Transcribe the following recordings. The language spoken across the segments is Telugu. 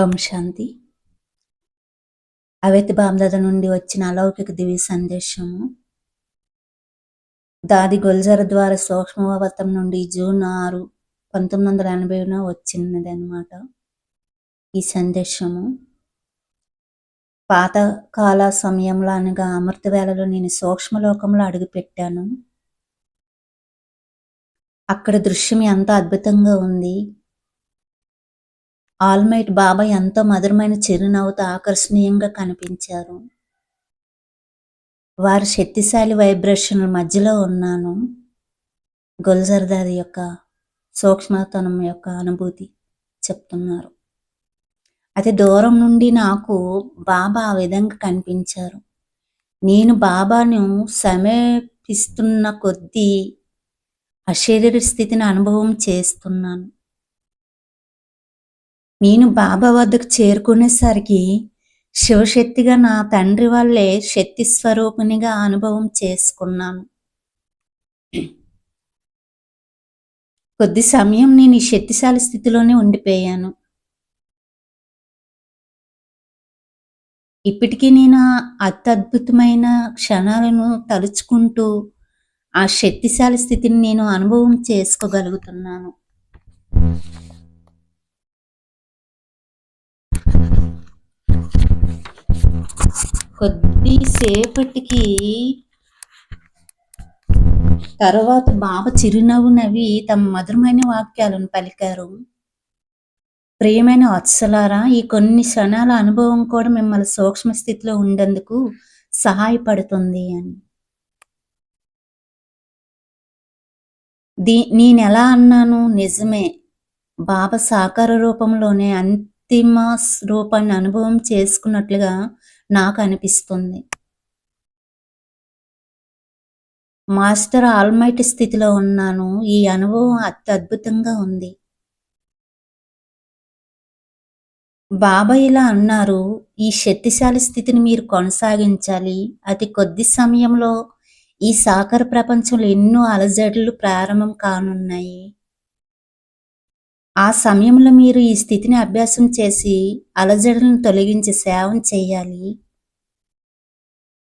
ఓం శాంతి. అవేతి బామ్దాద నుండి వచ్చిన అలౌకిక దివ్య సందేశము దాది గొల్జర ద్వారా సూక్ష్మవతం నుండి జూన్ 6, 1980 వచ్చినది అనమాట. ఈ సందేశము పాతకాల సమయంలో అనగా అమృత వేళలో నేను సూక్ష్మలోకంలో అడుగుపెట్టాను. అక్కడ దృశ్యం ఎంతో అద్భుతంగా ఉంది. ఆల్మైట్ బాబా ఎంతో మధురమైన చిరునవ్వుతో ఆకర్షణీయంగా కనిపించారు. వారి శక్తిశాలి వైబ్రేషన్ల మధ్యలో ఉన్నాను. గొల్జర్దారి యొక్క సూక్ష్మతనం యొక్క అనుభూతి చెప్తున్నారు. అతి దూరం నుండి నాకు బాబా ఆ విధంగా కనిపించారు. నేను బాబాను సమీపిస్తున్న కొద్దీ అశరీర స్థితిని అనుభవం చేస్తున్నాను. నేను బాబా వద్దకు చేరుకునేసరికి శివశక్తిగా నా తండ్రి వల్లే శక్తి స్వరూపిణిగా అనుభవం చేసుకున్నాను. కొద్ది సమయం నేను ఈ శక్తిశాలి స్థితిలోనే ఉండిపోయాను. ఇప్పటికీ నేను అత్యద్భుతమైన క్షణాలను తలుచుకుంటూ ఆ శక్తిశాలి స్థితిని నేను అనుభవం చేసుకోగలుగుతున్నాను. కొద్దిసేపటికి తర్వాత బాబా చిరునవ్వు నవ్వి తమ మధురమైన వాక్యాలను పలికారు. ప్రియమైన వత్సలారా, ఈ కొన్ని క్షణాల అనుభవం కూడా మిమ్మల్ని సూక్ష్మ స్థితిలో ఉండేందుకు సహాయపడుతుంది అని. నేను ఎలా అన్నాను? నిజమే, బాబా సాకార రూపంలోనే అంతిమ రూపాన్ని అనుభవం చేసుకున్నట్లుగా నాకు అనిపిస్తుంది. మాస్టర్ ఆల్మైటీ స్థితిలో ఉన్నాను. ఈ అనుభవం అత్యద్భుతంగా ఉంది. బాబా ఇలా అన్నారు, ఈ శక్తిశాలి స్థితిని మీరు కొనసాగించాలి. అతి కొద్ది సమయంలో ఈ సాకార ప్రపంచంలో ఎన్నో అలజడులు ప్రారంభం కానున్నాయి. ఆ సమయంలో మీరు ఈ స్థితిని అభ్యాసం చేసి అలజడులను తొలగించి సేవం చేయాలి.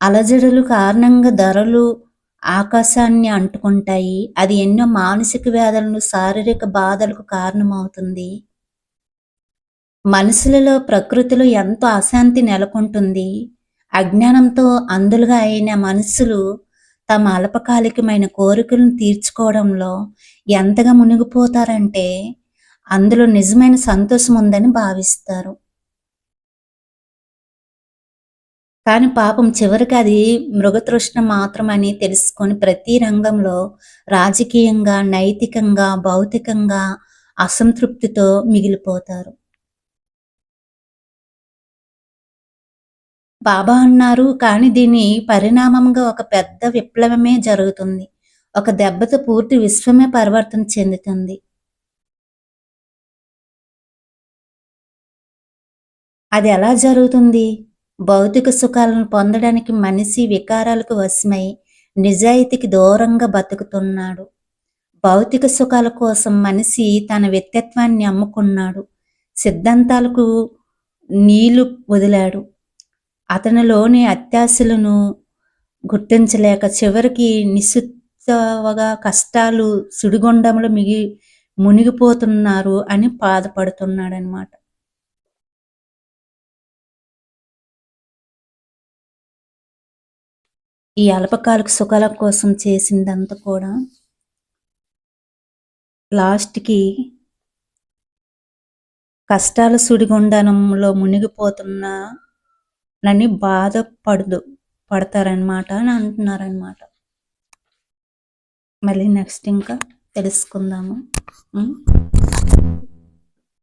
అలజడులు కారణంగా ధరలు ఆకాశాన్ని అంటుకుంటాయి. అది ఎన్నో మానసిక వ్యాధులను, శారీరక బాధలకు కారణమవుతుంది. మనసులలో, ప్రకృతిలో ఎంతో అశాంతి నెలకొంటుంది. అజ్ఞానంతో అందులుగా అయిన మనసులు తమ అల్పకాలికమైన కోరికలను తీర్చుకోవడంలో ఎంతగా మునిగిపోతారంటే అందులో నిజమైన సంతోషం ఉందని భావిస్తారు. కానీ పాపం చివరికి అది మృగతృష్ణ మాత్రమని తెలుసుకొని ప్రతి రంగంలో రాజకీయంగా, నైతికంగా, భౌతికంగా అసంతృప్తితో మిగిలిపోతారు. బాబా అన్నారు, కానీ దీని పరిణామంగా ఒక పెద్ద విప్లవమే జరుగుతుంది. ఒక దెబ్బతో పూర్తి విశ్వమే పరివర్తన చెందుతుంది. అది ఎలా జరుగుతుంది? భౌతిక సుఖాలను పొందడానికి మనిషి వికారాలకు వశమై నిజాయితీకి దూరంగా బతుకుతున్నాడు. భౌతిక సుఖాల కోసం మనిషి తన వ్యక్తిత్వాన్ని అమ్ముకున్నాడు. సిద్ధాంతాలకు నీళ్లు వదిలాడు. అతనిలోని అత్యాశలను గుర్తించలేక చివరికి నిస్సుగా కష్టాలు సుడిగుండంలో మునిగిపోతున్నారు అని బాధపడుతున్నాడు అన్నమాట. ఈ అల్పకాలిక సుఖాల కోసం చేసిందంతా కూడా లాస్ట్కి కష్టాల సుడిగుండంలో మునిగిపోతున్నానని పడతారనమాట అని అంటున్నారనమాట. మళ్ళీ నెక్స్ట్ ఇంకా తెలుసుకుందాము.